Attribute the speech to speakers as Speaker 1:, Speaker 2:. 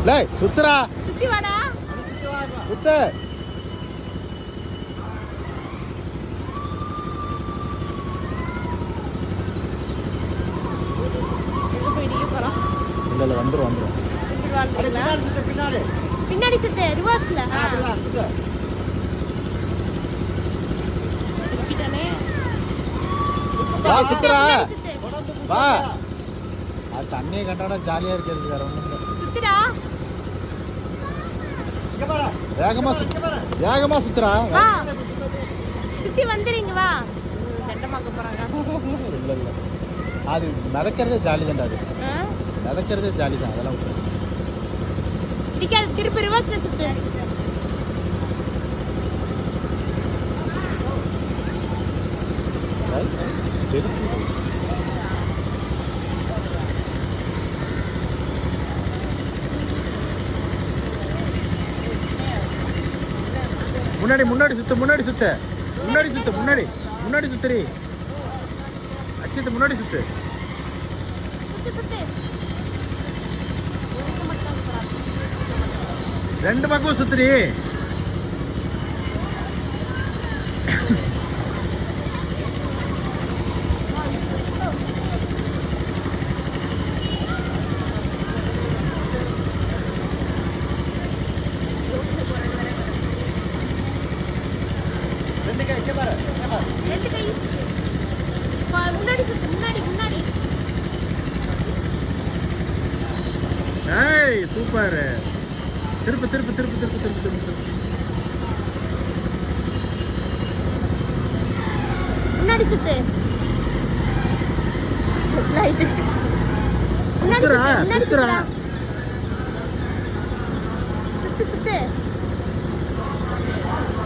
Speaker 1: லேய் சுத்துறா.
Speaker 2: சுத்தி வாடா.
Speaker 1: சுத்து.
Speaker 2: எங்க போயிட்டீங்க போறோம்?
Speaker 1: இல்ல வந்துரும்.
Speaker 2: பின்னாடி சுத்து ரிவர்ஸ்ல.
Speaker 1: வா சுத்துறா. வா. அது தண்ணியை கண்டாடா ஜாலியா இருக்கிறது வேற ஒண்ணும் இல்ல.
Speaker 2: சுத்துடா.
Speaker 1: வேகமா சுத்துறா.
Speaker 2: வா. சுத்தி வந்துறீங்க வா. தண்டமாக்க போறாங்க.
Speaker 1: இல்ல. அது நடக்கிறதே ஜாலி தான் அது. நடக்கிறதே ஜாலி தான் அதெல்லாம்.
Speaker 2: இடிக்காத திருப்பி ரிவர்ஸ்ல சுத்து.
Speaker 1: முன்னாடி சுத்து. முன்னாடி சுத்துறி. அச்சிட்டு முன்னாடி சுத்து. ரெண்டு பக்கம் சுத்துறி.
Speaker 2: ரெண்டு கை முன்னாடி சுத்து. முன்னாடி
Speaker 1: ஏய் சூப்பர். திருப்பு.
Speaker 2: முன்னாடி சுத்து.
Speaker 1: சுத்துறா.
Speaker 2: சுத்து.